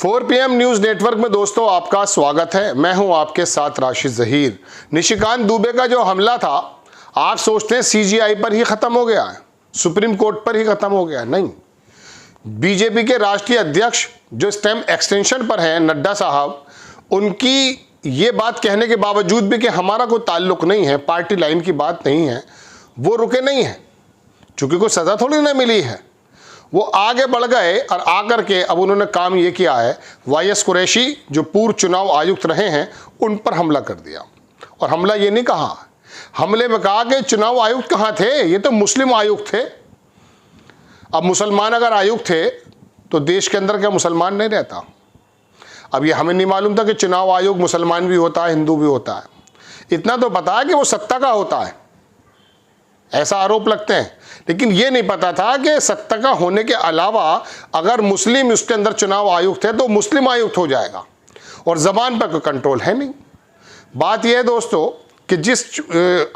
4 PM news network में दोस्तों आपका स्वागत है। मैं हूं आपके साथ राशिद जहीर। निशिकांत दुबे का जो हमला था, आप सोचते हैं सीजीआई पर ही खत्म हो गया है, सुप्रीम कोर्ट पर ही खत्म हो गया? नहीं, बीजेपी के राष्ट्रीय अध्यक्ष जो स्टेम एक्सटेंशन पर हैं, नड्डा साहब, उनकी ये बात कहने के बावजूद भी कि हमारा कोई ताल्लुक नहीं है, पार्टी लाइन की बात नहीं है, वो रुके नहीं है। चूंकि कोई सजा थोड़ी ना मिली है, वो आगे बढ़ गए और आकर के अब उन्होंने काम ये किया है, वाईएस कुरैशी जो पूर्व चुनाव आयुक्त रहे हैं उन पर हमला कर दिया। और हमला ये नहीं कहा, हमले में कहा कि चुनाव आयुक्त कहाँ थे, ये तो मुस्लिम आयुक्त थे। अब मुसलमान अगर आयुक्त थे तो देश के अंदर क्या मुसलमान नहीं रहता? अब ये हमें नहीं मालूम था कि चुनाव आयोग मुसलमान भी होता है, हिंदू भी होता है। इतना तो पता है कि वो सत्ता का होता है, ऐसा आरोप लगते हैं, लेकिन ये नहीं पता था कि सत्ता का होने के अलावा अगर मुस्लिम उसके अंदर चुनाव आयुक्त है तो मुस्लिम आयुक्त हो जाएगा, और जबान पर कोई कंट्रोल है नहीं। बात यह है दोस्तों कि जिस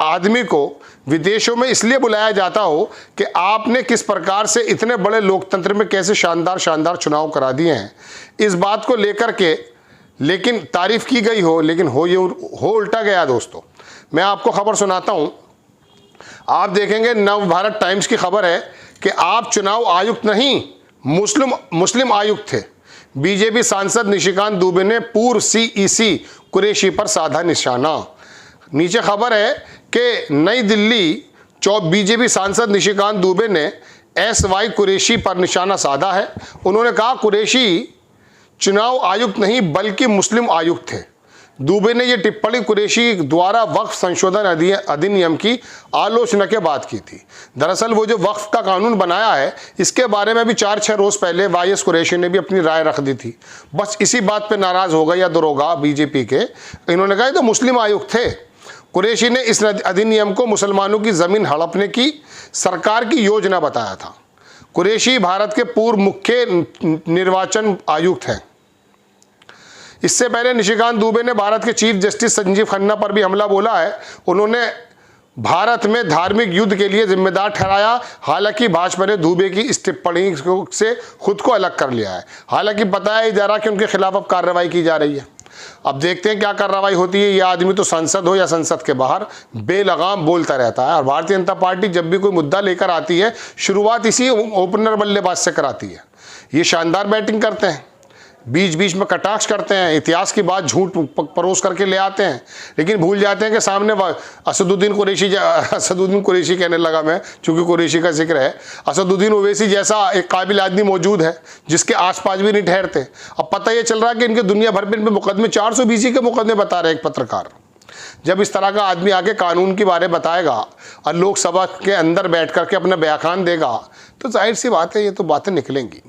आदमी को विदेशों में इसलिए बुलाया जाता हो कि आपने किस प्रकार से इतने बड़े लोकतंत्र में कैसे शानदार शानदार चुनाव करा दिए हैं, इस बात को लेकर के लेकिन तारीफ की गई हो, लेकिन हो उल्टा गया दोस्तों। मैं आपको खबर सुनाता हूं, आप देखेंगे नव भारत टाइम्स की खबर है कि आप चुनाव आयुक्त नहीं, मुस्लिम आयुक्त थे। बीजेपी सांसद निशिकांत दुबे ने पूर्व सीईसी कुरैशी पर साधा निशाना। नीचे खबर है कि नई दिल्ली बीजेपी सांसद निशिकांत दुबे ने एसवाई कुरैशी पर निशाना साधा है। उन्होंने कहा कुरैशी चुनाव आयुक्त नहीं बल्कि मुस्लिम आयुक्त थे। दुबे ने यह टिप्पणी कुरैशी द्वारा वक्फ संशोधन अधिनियम की आलोचना के बाद की थी। दरअसल वो जो वक्फ का कानून बनाया है, इसके बारे में भी 4-6 रोज पहले वाईएस कुरैशी ने भी अपनी राय रख दी थी। बस इसी बात पे नाराज हो गए या दरोगा बीजेपी के, इन्होंने कहा तो मुस्लिम आयुक्त थे। कुरैशी ने इस अधिनियम को मुसलमानों की जमीन हड़पने की सरकार की योजना बताया था। कुरैशी भारत के पूर्व मुख्य निर्वाचन आयुक्त हैं। इससे पहले निशिकांत दुबे ने भारत के चीफ जस्टिस संजीव खन्ना पर भी हमला बोला है। उन्होंने भारत में धार्मिक युद्ध के लिए जिम्मेदार ठहराया। हालांकि भाजपा ने दुबे की इस टिप्पणी से खुद को अलग कर लिया है। हालांकि बताया जा रहा कि उनके खिलाफ अब कार्रवाई की जा रही है। अब देखते हैं क्या कार्रवाई होती है। यह आदमी तो संसद हो या संसद के बाहर बेलगाम बोलता रहता है, और भारतीय जनता पार्टी जब भी कोई मुद्दा लेकर आती है, शुरुआत इसी ओपनर बल्लेबाज से कराती है। ये शानदार बैटिंग करते हैं, बीच बीच में कटाक्ष करते हैं, इतिहास की बात झूठ परोस करके ले आते हैं, लेकिन भूल जाते हैं कि सामने असदुद्दीन कुरैशी कहने लगा मैं, चूंकि कुरैशी का जिक्र है, असदुद्दीन ओवैसी जैसा एक काबिल आदमी मौजूद है जिसके आसपास भी नहीं ठहरते। अब पता ये चल रहा है कि इनके दुनिया भर में मुकदमे 420 के मुकदमे बता रहे एक पत्रकार। जब इस तरह का आदमी आके कानून के बारे बताएगा और लोकसभा के अंदर बैठ करके अपना बयान देगा, तो जाहिर सी बात है ये तो बातें निकलेंगी।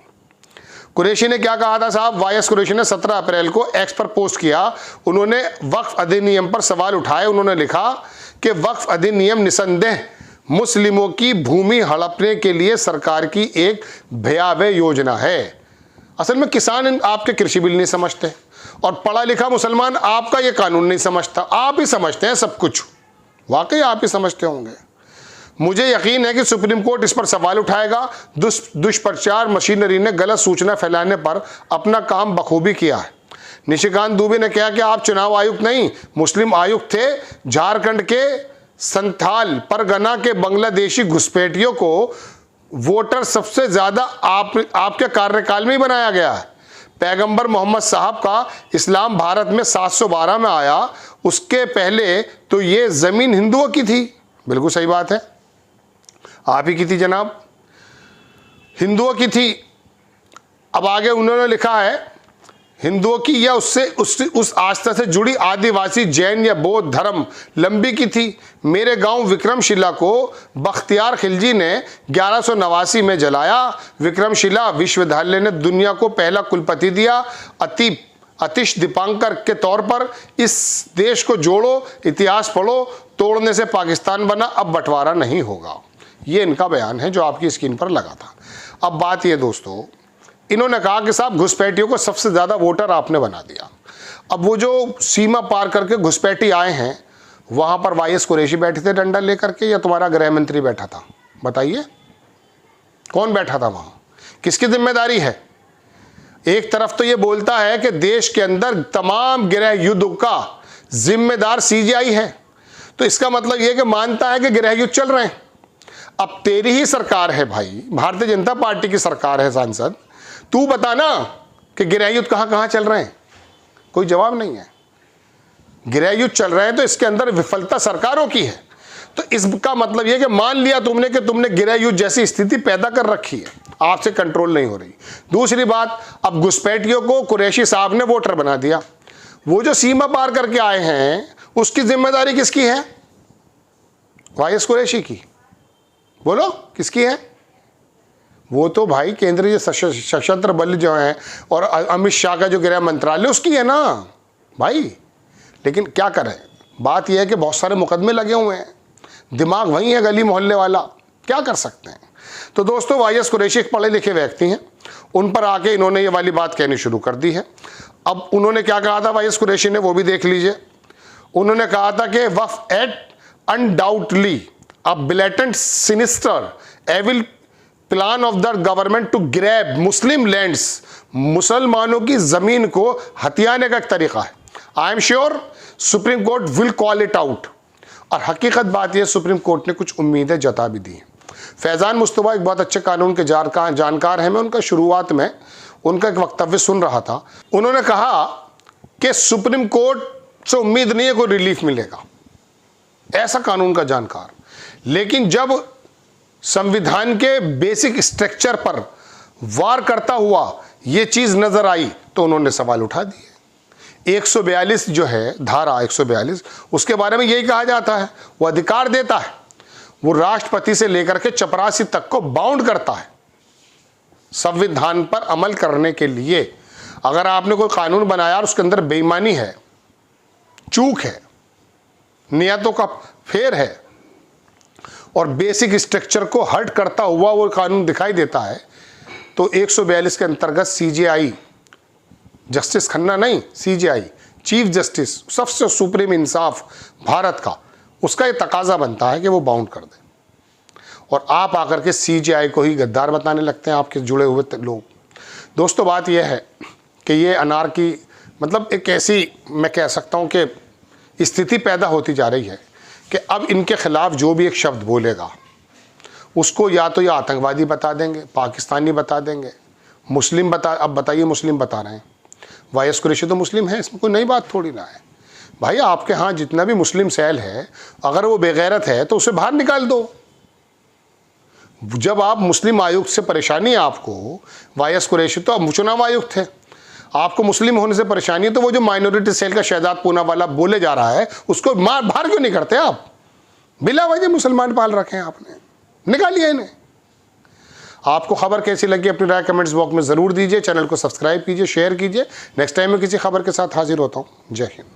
कुरैशी ने क्या कहा था साहब? वाईएस कुरैशी ने 17 अप्रैल को एक्स पर पोस्ट किया। उन्होंने वक्फ अधिनियम पर सवाल उठाए। उन्होंने लिखा कि वक्फ अधिनियम निसंदेह मुस्लिमों की भूमि हड़पने के लिए सरकार की एक भयावह योजना है। असल में किसान आपके कृषि बिल नहीं समझते, और पढ़ा लिखा मुसलमान आपका ये कानून नहीं समझता। आप ही समझते हैं सब कुछ, वाकई आप ही समझते होंगे। मुझे यकीन है कि सुप्रीम कोर्ट इस पर सवाल उठाएगा। दुष्प्रचार मशीनरी ने गलत सूचना फैलाने पर अपना काम बखूबी किया है। निशिकांत दुबे ने कहा कि आप चुनाव आयुक्त नहीं, मुस्लिम आयुक्त थे। झारखंड के संथाल परगना के बांग्लादेशी घुसपैठियों को वोटर सबसे ज्यादा आपके कार्यकाल में ही बनाया गया है। पैगंबर मोहम्मद साहब का इस्लाम भारत में 712 में आया, उसके पहले तो ये जमीन हिंदुओं की थी। बिल्कुल सही बात है, आप ही की थी जनाब, हिंदुओं की थी। अब आगे उन्होंने लिखा है हिंदुओं की या उस आस्था से जुड़ी आदिवासी जैन या बौद्ध धर्म लंबी की थी। मेरे गांव विक्रमशिला को बख्तियार खिलजी ने 1189 में जलाया। विक्रमशिला विश्वविद्यालय ने दुनिया को पहला कुलपति दिया। अतिश दीपांकर के तौर पर इस देश को जोड़ो, इतिहास पढ़ो, तोड़ने से पाकिस्तान बना, अब बंटवारा नहीं होगा। ये इनका बयान है जो आपकी स्क्रीन पर लगा था। अब बात ये दोस्तों, इन्होंने कहा कि साहब घुसपैठियों को सबसे ज़्यादा वोटर आपने बना दिया। अब वो जो सीमा पार करके घुसपैठी आए हैं, वहाँ पर वाईएस कुरैशी बैठे थे डंडा लेकर के, या तुम्हारा गृह मंत्री बैठा था? बताइए कौन बैठा था वहाँ, किसकी जिम्मेदारी है? एक तरफ तो ये बोलता है कि देश के अंदर तमाम गृह युद्ध का जिम्मेदार सीजीआई है, तो इसका मतलब यह कि मानता है कि गृह युद्ध चल रहे हैं। अब तेरी ही सरकार है भाई, भारतीय जनता पार्टी की सरकार है सांसद, तू बता ना कि गृह युद्ध कहां कहां चल रहे हैं। कोई जवाब नहीं है। गृह युद्ध चल रहे हैं तो इसके अंदर विफलता सरकारों की है। तो इसका मतलब यह कि मान लिया तुमने कि तुमने गृह युद्ध जैसी स्थिति पैदा कर रखी है, आपसे कंट्रोल नहीं हो रही। दूसरी बात, अब घुसपैठियों को कुरैशी साहब ने वोटर बना दिया। वो जो सीमा पार करके आए हैं उसकी जिम्मेदारी किसकी है? वाईएस कुरैशी की। बोलो किसकी है? वो तो भाई केंद्रीय सशस्त्र बल जो है और अमित शाह का जो गृह मंत्रालय उसकी है ना भाई। लेकिन क्या करें, बात यह है कि बहुत सारे मुकदमे लगे हुए हैं, दिमाग वही है गली मोहल्ले वाला, क्या कर सकते हैं। तो दोस्तों, वाईएस कुरैशी एक पढ़े लिखे व्यक्ति हैं, उन पर आके इन्होंने ये वाली बात कहनी शुरू कर दी है। अब उन्होंने क्या कहा था वाईएस कुरैशी ने, वो भी देख लीजिए। उन्होंने कहा था कि Waqf act undoubtedly a blatant sinister evil plan of the government to grab Muslim lands, मुसलमानों की जमीन को हथियाने का एक तरीका है। I am sure Supreme Court will call it out. और हकीकत बात यह, सुप्रीम कोर्ट ने कुछ उम्मीदें जता भी दी हैं। फैज़ान मुस्तफ़ा एक बहुत अच्छे कानून के जानकार हैं। मैं उनका शुरुआत में उनका एक वक्तव्य सुन रहा था। उन्होंने कहा कि सुप्रीम कोर्ट से उम्मीद नहीं है कोई रिलीफ मिलेगा, ऐसा कानून का जानकार। लेकिन जब संविधान के बेसिक स्ट्रक्चर पर वार करता हुआ यह चीज नजर आई तो उन्होंने सवाल उठा दिए। 142 जो है, धारा 142, उसके बारे में यही कहा जाता है, वो अधिकार देता है, वो राष्ट्रपति से लेकर के चपरासी तक को बाउंड करता है संविधान पर अमल करने के लिए। अगर आपने कोई कानून बनाया और उसके अंदर बेईमानी है, चूक है, नियतों का फेर है और बेसिक स्ट्रक्चर को हर्ट करता हुआ वो कानून दिखाई देता है, तो 142 के अंतर्गत सीजीआई, जस्टिस खन्ना नहीं, सीजीआई चीफ जस्टिस, सबसे सुप्रीम इंसाफ भारत का, उसका ये तकाजा बनता है कि वो बाउंड कर दे। और आप आकर के सीजीआई को ही गद्दार बताने लगते हैं, आपके जुड़े हुए लोग। दोस्तों, बात यह है कि ये अनारकी, मतलब एक ऐसी, मैं कह सकता हूँ कि स्थिति पैदा होती जा रही है कि अब इनके खिलाफ जो भी एक शब्द बोलेगा उसको या तो ये आतंकवादी बता देंगे, पाकिस्तानी बता देंगे, मुस्लिम बता, अब बताइए मुस्लिम बता रहे हैं। वाईएस कुरैशी तो मुस्लिम है, इसमें कोई नई बात थोड़ी ना है भाई। आपके यहाँ जितना भी मुस्लिम सेल है, अगर वो बेगैरत है तो उसे बाहर निकाल दो। जब आप मुस्लिम आयुक्त से परेशानी है आपको, वाईएस कुरैशी तो अब चुनाव आयुक्त थे, आपको मुस्लिम होने से परेशानी है, तो वो जो माइनॉरिटी सेल का शहजाद पूनावाला बोले जा रहा है उसको बाहर क्यों नहीं करते आप? बिला वजह मुसलमान पाल रखे हैं आपने, निकालिए इन्हें। आपको खबर कैसी लगी अपनी राय कमेंट्स बॉक्स में जरूर दीजिए। चैनल को सब्सक्राइब कीजिए, शेयर कीजिए। नेक्स्ट टाइम मैं किसी खबर के साथ हाजिर होता हूँ। जय हिंद।